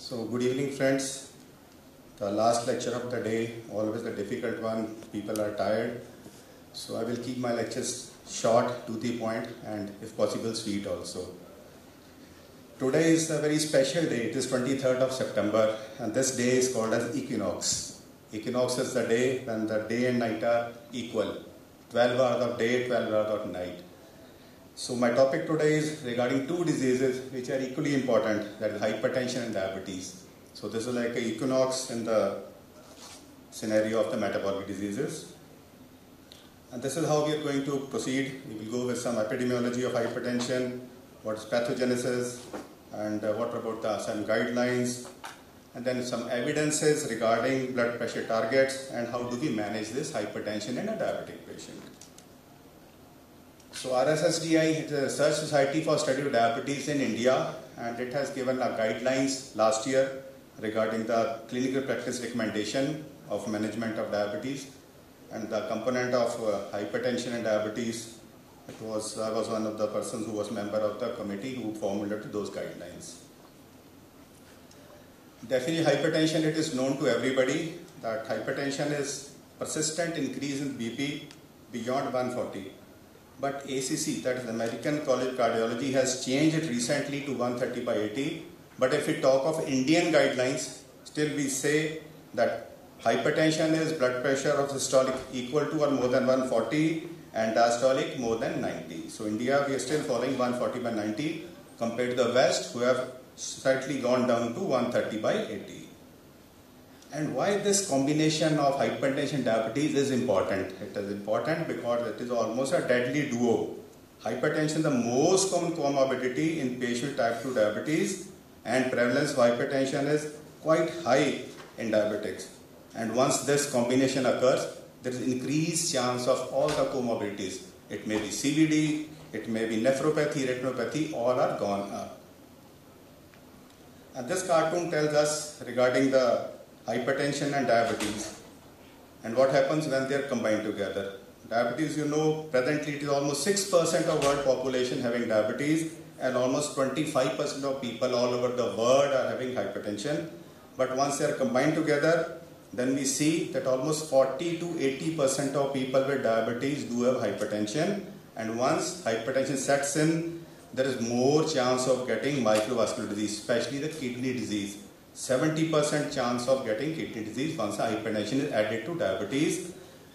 So good evening friends. The last lecture of the day, always a difficult one. People are tired. So I will keep my lectures short, to the point, and if possible sweet also. Today is a very special day. It is 23rd of September and this day is called as equinox. Equinox is the day when the day and night are equal. 12 hours of day, 12 hours of night. So my topic today is regarding two diseases which are equally important, that is hypertension and diabetes. So this is like an equinox in the scenario of the metabolic diseases. And this is how we are going to proceed. We will go with some epidemiology of hypertension, what is pathogenesis, and what about some guidelines, and then some evidences regarding blood pressure targets and how do we manage this hypertension in a diabetic patient. So RSSDI is a Research Society for Study of Diabetes in India, and it has given guidelines last year regarding the clinical practice recommendation of management of diabetes and the component of hypertension and diabetes. I was one of the persons who was member of the committee who formulated those guidelines. Definitely hypertension, it is known to everybody that hypertension is persistent increase in BP beyond 140. But ACC, that is American College of Cardiology, has changed it recently to 130/80. But if we talk of Indian guidelines, still we say that hypertension is blood pressure of systolic equal to or more than 140 and diastolic more than 90. So India, we are still following 140/90 compared to the West, who have slightly gone down to 130/80. And why this combination of hypertension and diabetes is important? It is important because it is almost a deadly duo. Hypertension is the most common comorbidity in patient type 2 diabetes, and prevalence of hypertension is quite high in diabetics. And once this combination occurs, there is increased chance of all the comorbidities. It may be CVD, it may be nephropathy, retinopathy, all are gone up. And this cartoon tells us regarding the hypertension and diabetes and what happens when they are combined together. Diabetes, you know, presently it is almost 6% of world population having diabetes and almost 25% of people all over the world are having hypertension. But once they are combined together, then we see that almost 40 to 80% of people with diabetes do have hypertension, and once hypertension sets in, there is more chance of getting microvascular disease, especially the kidney disease. 70% chance of getting kidney disease once hypertension is added to diabetes.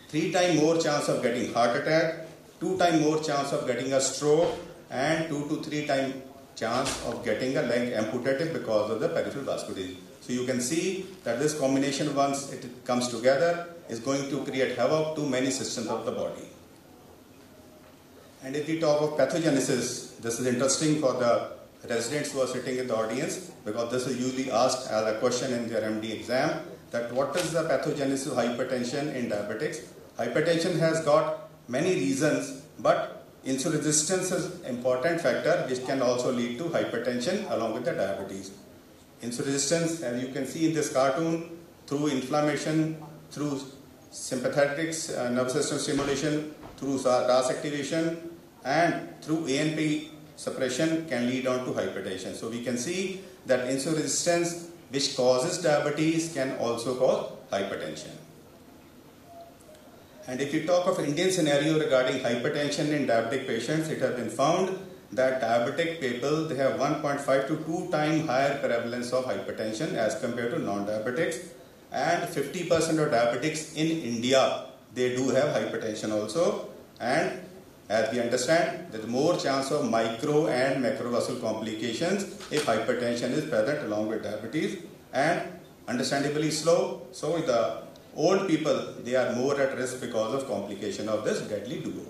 3 times more chance of getting heart attack, 2 times more chance of getting a stroke, and 2 to 3 times chance of getting a leg amputated because of the peripheral vascular disease. So you can see that this combination, once it comes together, is going to create havoc to many systems of the body. And if we talk of pathogenesis, this is interesting for the residents who are sitting in the audience, because this is usually asked as a question in their MD exam, that what is the pathogenesis of hypertension in diabetics. Hypertension has got many reasons, but insulin resistance is an important factor which can also lead to hypertension along with the diabetes. Insulin resistance, as you can see in this cartoon, through inflammation, through sympathetic nervous system stimulation, through RAS activation, and through ANP suppression can lead on to hypertension. So we can see that insulin resistance, which causes diabetes, can also cause hypertension. And if you talk of Indian scenario regarding hypertension in diabetic patients, it has been found that diabetic people, they have 1.5 to 2 times higher prevalence of hypertension as compared to non-diabetics, and 50% of diabetics in India, they do have hypertension also. And as we understand, there is more chance of micro and macrovascular complications if hypertension is present along with diabetes, and understandably so the old people, they are more at risk because of complication of this deadly duo.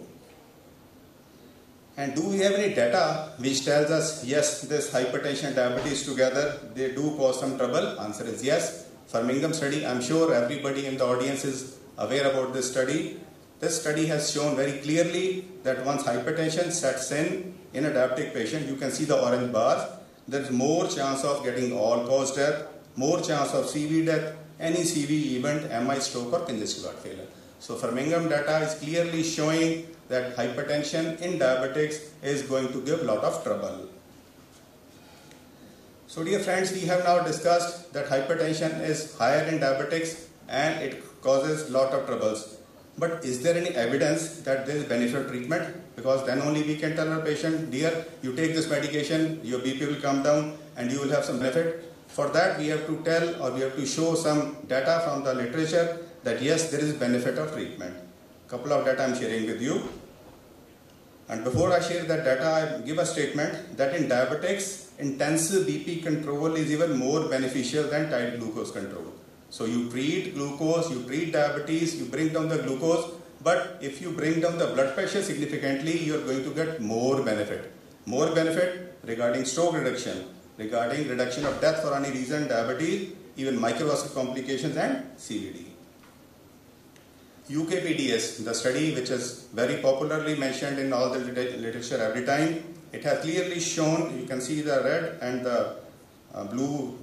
And do we have any data which tells us, yes, this hypertension and diabetes together, they do cause some trouble? Answer is yes. Firmingham study, I'm sure everybody in the audience is aware about this study. This study has shown very clearly that once hypertension sets in a diabetic patient, you can see the orange bars, there is more chance of getting all-cause death, more chance of CV death, any CV event, MI, stroke or congestive heart failure. So Firmingham data is clearly showing that hypertension in diabetics is going to give a lot of trouble. So dear friends, we have now discussed that hypertension is higher in diabetics and it causes lot of troubles. But is there any evidence that there is benefit of treatment? Because then only we can tell our patient, dear, you take this medication, your BP will come down and you will have some benefit. For that we have to tell, or we have to show some data from the literature that yes, there is benefit of treatment. Couple of data I am sharing with you. And before I share that data, I give a statement that in diabetics, intensive BP control is even more beneficial than tight glucose control. So you treat glucose, you treat diabetes, you bring down the glucose, but if you bring down the blood pressure significantly, you are going to get more benefit. More benefit regarding stroke reduction, regarding reduction of death for any reason, diabetes, even microvascular complications and CVD. UKPDS, the study which is very popularly mentioned in all the literature every time, it has clearly shown, you can see the red and the blue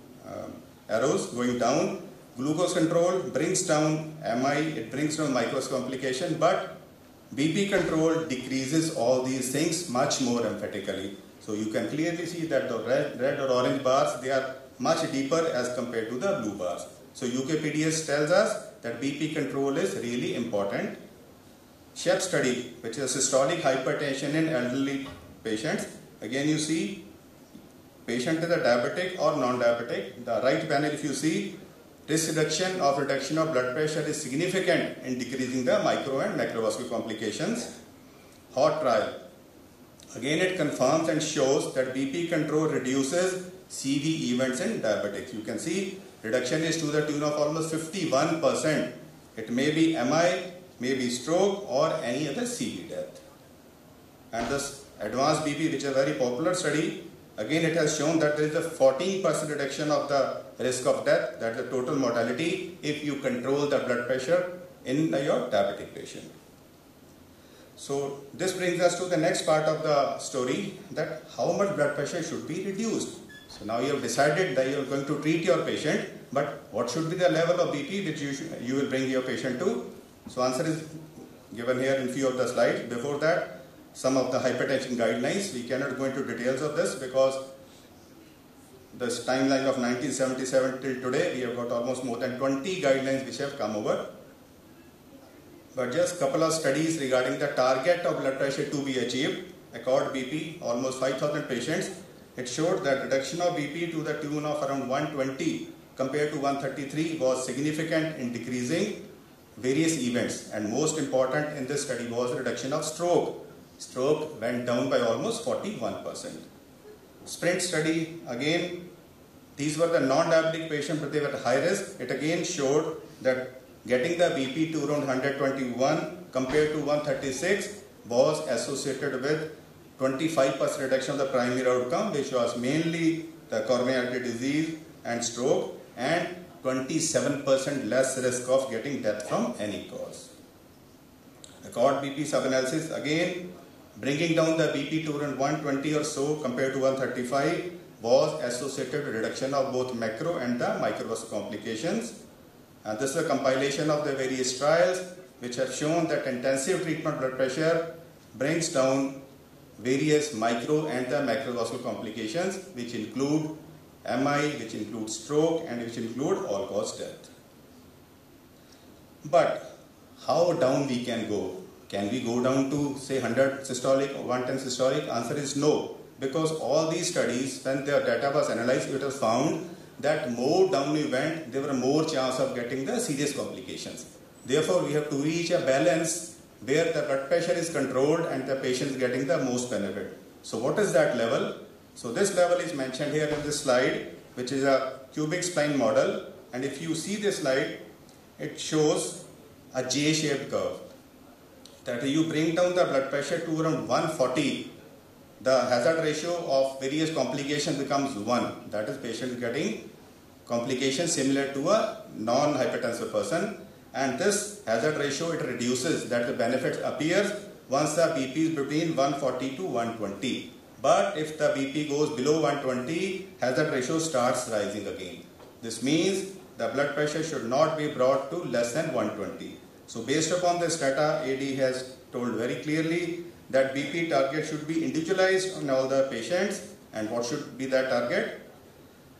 arrows going down. Glucose control brings down MI, it brings down microvascular complication, but BP control decreases all these things much more emphatically. So you can clearly see that the red or orange bars, they are much deeper as compared to the blue bars. So UKPDS tells us that BP control is really important. SHEP study, which is systolic hypertension in elderly patients. Again you see, patient is a diabetic or non-diabetic. The right panel if you see, risk reduction of blood pressure is significant in decreasing the micro and macrovascular complications. HOT trial. Again it confirms and shows that BP control reduces CV events in diabetics. You can see reduction is to the tune of almost 51%. It may be MI, may be stroke or any other CV death. And this advanced BP, which is a very popular study, again it has shown that there is a 14% reduction of the risk of death, that is the total mortality, if you control the blood pressure in your diabetic patient. So this brings us to the next part of the story, that how much blood pressure should be reduced. So now you have decided that you are going to treat your patient, but what should be the level of BP which you will bring your patient to? So answer is given here in few of the slides. Before that, some of the hypertension guidelines. We cannot go into details of this because this timeline of 1977 till today, we have got almost more than 20 guidelines which have come over. But just couple of studies regarding the target of blood pressure to be achieved. Accord BP, almost 5,000 patients. It showed that reduction of BP to the tune of around 120 compared to 133 was significant in decreasing various events. And most important in this study was reduction of stroke. Stroke went down by almost 41%. SPRINT study, again, these were the non-diabetic patients, but they were at high risk. It again showed that getting the BP to around 121 compared to 136 was associated with 25% reduction of the primary outcome, which was mainly the coronary artery disease and stroke, and 27% less risk of getting death from any cause. Accord BP sub-analysis, again, bringing down the BP to around 120 or so compared to 135 was associated with reduction of both macro and the microvascular complications. And this is a compilation of the various trials which have shown that intensive treatment blood pressure brings down various micro and the macrovascular complications, which include MI, which include stroke, and which include all-cause death. But how down we can go? Can we go down to say 100 systolic or 110 systolic? Answer is no, because all these studies, when their data was analyzed, it was found that more down we went, there were more chance of getting the serious complications. Therefore, we have to reach a balance where the blood pressure is controlled and the patient is getting the most benefit. So what is that level? So this level is mentioned here in this slide, which is a cubic spline model. And if you see this slide, it shows a J-shaped curve. That you bring down the blood pressure to around 140, the hazard ratio of various complications becomes 1. That is, patient is getting complications similar to a non-hypertensive person. And this hazard ratio, it reduces, that the benefit appears once the BP is between 140 to 120. But if the BP goes below 120, hazard ratio starts rising again. This means the blood pressure should not be brought to less than 120. So based upon this data, AD has told very clearly that BP target should be individualized on all the patients. And what should be that target?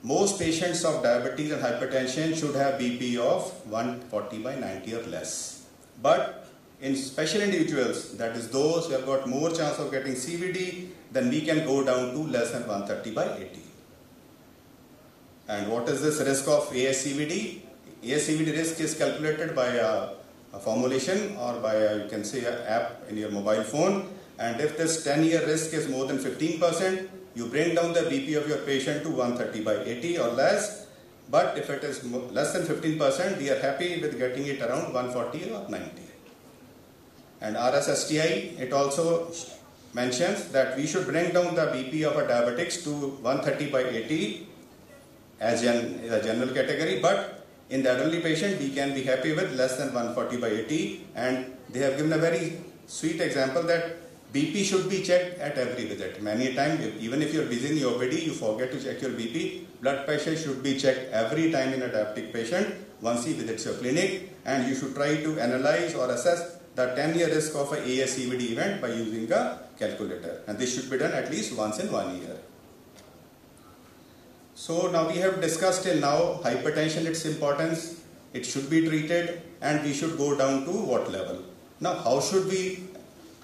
most patients of diabetes and hypertension should have BP of 140/90 or less. But in special individuals, that is those who have got more chance of getting CVD, then we can go down to less than 130/80. And what is this risk of ASCVD? ASCVD risk is calculated by a formulation or by you can say an app in your mobile phone. And if this 10-year risk is more than 15%, you bring down the BP of your patient to 130/80 or less. But if it is less than 15%, we are happy with getting it around 140 or 90. And RSSTI, it also mentions that we should bring down the BP of a diabetics to 130/80 as a general category, but in the elderly patient we can be happy with less than 140/80, and they have given a very sweet example that BP should be checked at every visit. Many times, even if you are busy in the OPD, you forget to check your BP. Blood pressure should be checked every time in a diabetic patient once he visits your clinic, and you should try to analyze or assess the 10-year risk of a ASCVD event by using a calculator, and this should be done at least once in 1 year. So now we have discussed till now hypertension, its importance, it should be treated, and we should go down to what level. Now how should we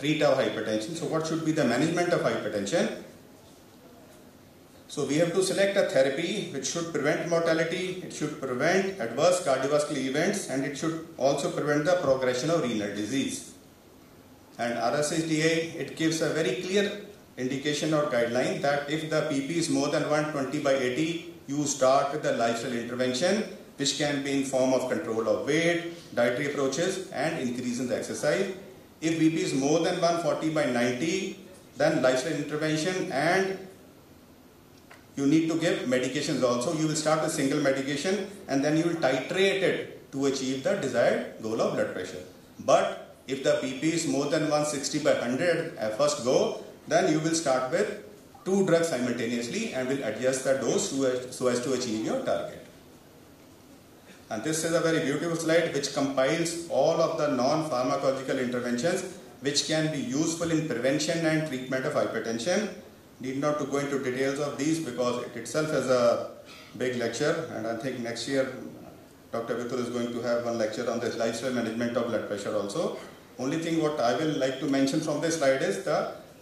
treat our hypertension? So what should be the management of hypertension? So we have to select a therapy which should prevent mortality, it should prevent adverse cardiovascular events, and it should also prevent the progression of renal disease. And RSSDA, it gives a very clear indication or guideline that if the PP is more than 120/80, you start with the lifestyle intervention, which can be in form of control of weight, dietary approaches, and increase in the exercise. If BP is more than 140/90, then lifestyle intervention, and you need to give medications also. You will start with single medication and then you will titrate it to achieve the desired goal of blood pressure. But if the BP is more than 160/100 at first go, then you will start with 2 drugs simultaneously and will adjust the dose so as to achieve your target. And this is a very beautiful slide which compiles all of the non-pharmacological interventions which can be useful in prevention and treatment of hypertension. Need not to go into details of these because it itself is a big lecture, and I think next year Dr. Vitul is going to have one lecture on this lifestyle management of blood pressure also. Only thing what I will like to mention from this slide is the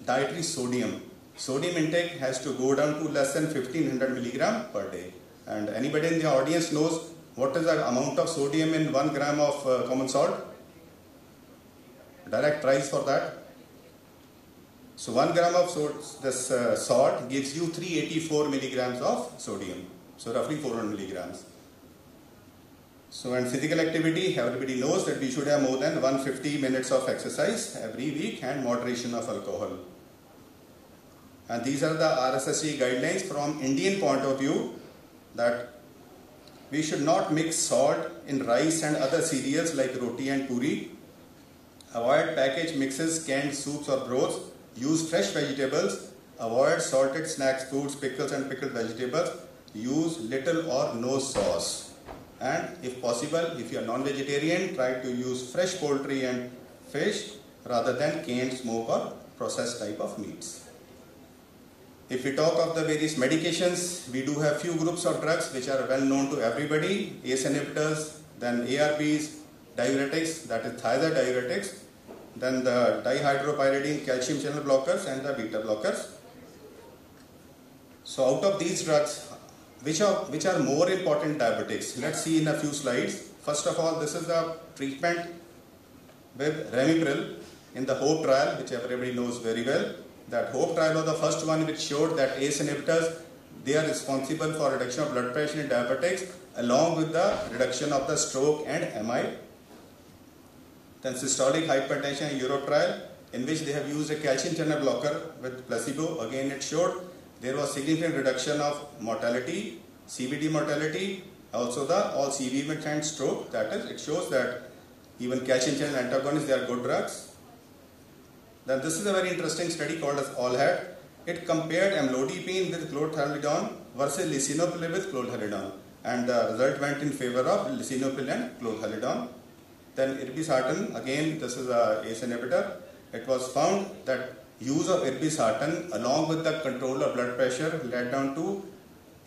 dietary sodium. Sodium intake has to go down to less than 1500 milligram per day. And anybody in the audience knows what is the amount of sodium in 1 gram of common salt? Direct price for that. So 1 gram of salt gives you 384 milligrams of sodium. So roughly 400 milligrams. So in physical activity, everybody knows that we should have more than 150 minutes of exercise every week and moderation of alcohol. And these are the RSSE guidelines from Indian point of view, that we should not mix salt in rice and other cereals like roti and puri. Avoid packaged mixes, canned soups or broths. Use fresh vegetables. Avoid salted snacks, fruits, pickles and pickled vegetables. Use little or no sauce. And if possible, if you are non-vegetarian, try to use fresh poultry and fish rather than canned, smoked or processed type of meats. If we talk of the various medications, we do have few groups of drugs which are well known to everybody. ACE inhibitors, then ARBs, diuretics, that is thiazide diuretics, then the dihydropyridine calcium channel blockers and the beta blockers. So out of these drugs, which are more important in diabetics? Let's see in a few slides. First of all, this is the treatment with Ramipril in the HOPE trial, which everybody knows very well. That HOPE trial was the first one which showed that ACE inhibitors, they are responsible for reduction of blood pressure in diabetics along with the reduction of the stroke and MI. Then systolic hypertension Europe trial, in which they have used a calcium channel blocker with placebo. Again it showed there was significant reduction of mortality, CVD mortality, also the all CV event and stroke. That is, it shows that even calcium channel antagonists, they are good drugs. Then this is a very interesting study called as ALLHAT. It compared amlodipine with chlorthalidone versus lisinopril with chlorthalidone, and the result went in favor of lisinopril and chlorthalidone. Then irbesartan, again this is a ACE inhibitor. It was found that use of irbesartan along with the control of blood pressure led down to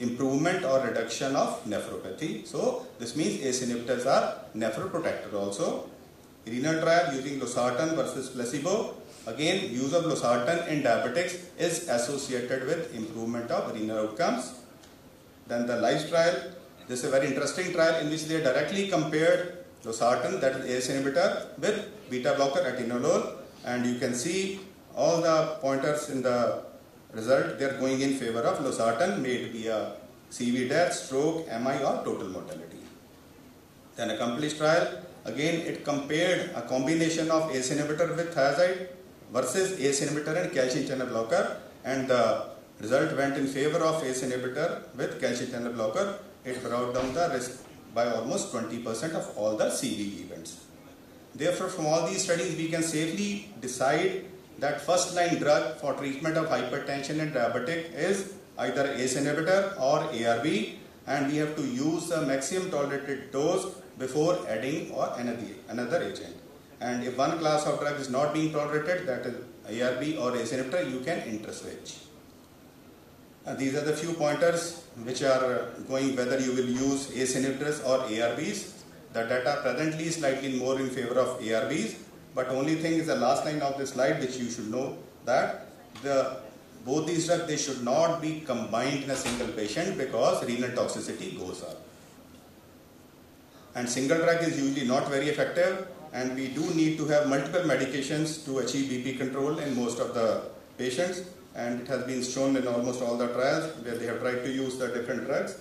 improvement or reduction of nephropathy. So this means ACE inhibitors are nephroprotector also. Renal trial using losartan versus placebo. Again, use of losartan in diabetics is associated with improvement of renal outcomes. Then the LIFE trial. This is a very interesting trial in which they directly compared losartan, that is ACE inhibitor, with beta blocker atenolol, and you can see all the pointers in the result. They are going in favor of losartan, may it be a CV death, stroke, MI or total mortality. Then ACCOMPLISH trial. Again, it compared a combination of ACE inhibitor with thiazide versus ACE inhibitor and calcium channel blocker, and the result went in favor of ACE inhibitor with calcium channel blocker. It brought down the risk by almost 20% of all the CV events. Therefore, from all these studies, we can safely decide that first line drug for treatment of hypertension and diabetic is either ACE inhibitor or ARB, and we have to use the maximum tolerated dose before adding or another agent. And if one class of drug is not being tolerated, that is ARB or ACE inhibitor, you can interswitch. These are the few pointers which are going whether you will use ACE inhibitors or ARBs. The data presently is slightly more in favor of ARBs, but only thing is the last line of the slide which you should know, that both these drugs, they should not be combined in a single patient because renal toxicity goes up. And single drug is usually not very effective, and we do need to have multiple medications to achieve BP control in most of the patients, and it has been shown in almost all the trials where they have tried to use the different drugs.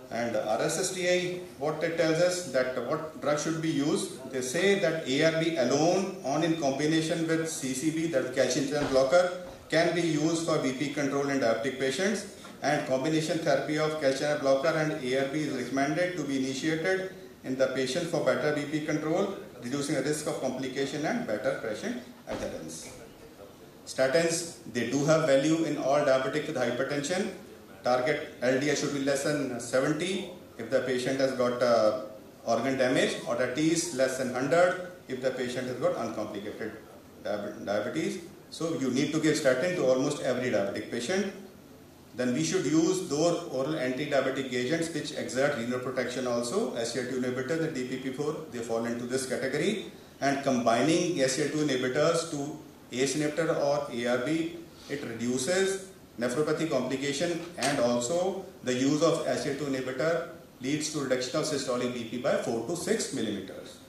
And RSSDI, what it tells us that what drug should be used. They say that ARB alone on in combination with CCB, that is calcium channel blocker, can be used for BP control in diabetic patients, and combination therapy of calcium channel blocker and ARB is recommended to be initiated in the patient for better BP control, reducing the risk of complication and better patient adherence. Statins, they do have value in all diabetic with hypertension. Target LDL should be less than 70 if the patient has got organ damage, or at least less than 100 if the patient has got uncomplicated diabetes. So you need to give statin to almost every diabetic patient. Then we should use those oral anti-diabetic agents which exert renal protection also. SGLT2 inhibitors and DPP4, they fall into this category. And combining SGLT2 inhibitors to ACE inhibitor or ARB, it reduces nephropathy complication, and also the use of SGLT2 inhibitor leads to reduction of systolic BP by 4 to 6 millimeters.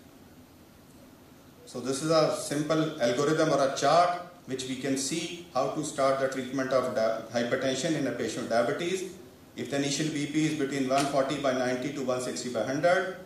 So this is a simple algorithm or a chart which we can see how to start the treatment of hypertension in a patient with diabetes. If the initial BP is between 140 by 90 to 160 by 100,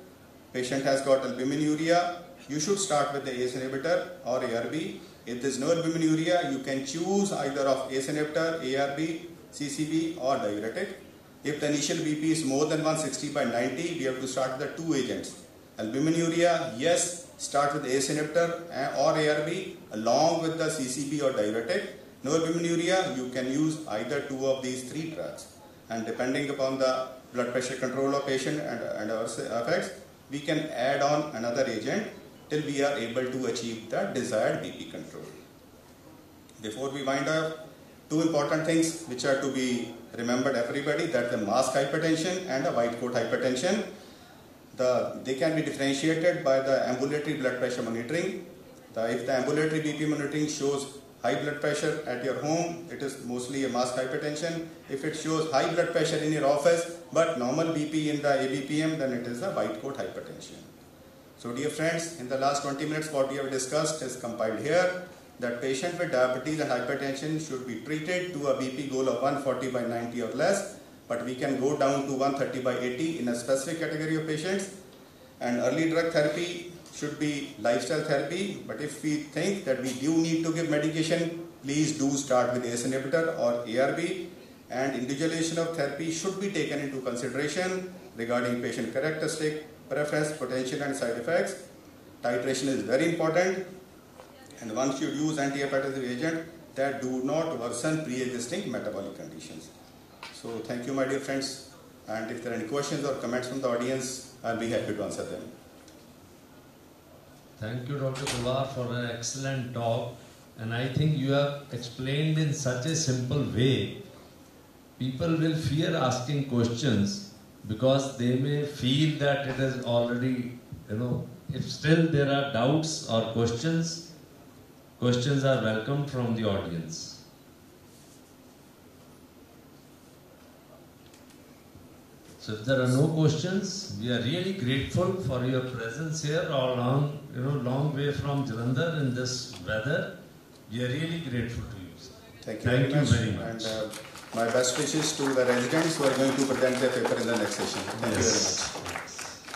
patient has got albuminuria, you should start with the ACE inhibitor or ARB. If there is no albuminuria, you can choose either of ACE inhibitor, ARB, CCB or diuretic. If the initial BP is more than 160 by 90, we have to start with the two agents. Albuminuria, yes, start with ACE inhibitor or ARB along with the CCB or diuretic. No albuminuria, you can use either two of these three drugs. And depending upon the blood pressure control of patient and our effects, we can add on another agent till we are able to achieve the desired BP control. Before we wind up, two important things which are to be remembered everybody, that the mask hypertension and a white coat hypertension. They can be differentiated by the ambulatory blood pressure monitoring. If the ambulatory BP monitoring shows high blood pressure at your home, it is mostly a mask hypertension. If it shows high blood pressure in your office but normal BP in the ABPM, then it is a white coat hypertension. So dear friends, in the last 20 minutes what we have discussed is compiled here, that patient with diabetes and hypertension should be treated to a BP goal of 140 by 90 or less, but we can go down to 130 by 80 in a specific category of patients. And early drug therapy should be lifestyle therapy, but if we think that we do need to give medication, please do start with ACE inhibitor or ARB, and individualization of therapy should be taken into consideration regarding patient characteristic, preference, potential and side effects. Titration is very important, and one should use antihypertensive agent that do not worsen pre-existing metabolic conditions. So thank you my dear friends, and if there are any questions or comments from the audience, I'll be happy to answer them. Thank you Dr. Pawar for an excellent talk, And I think you have explained in such a simple way, people will fear asking questions because they may feel that it is already, if still there are doubts or questions are welcome from the audience. So if there are no questions, we are really grateful for your presence here all along, long way from Jalandhar in this weather. We are really grateful to you, sir. Thank you very much. And my best wishes to the residents who are going to present their paper in the next session. Thank you very much.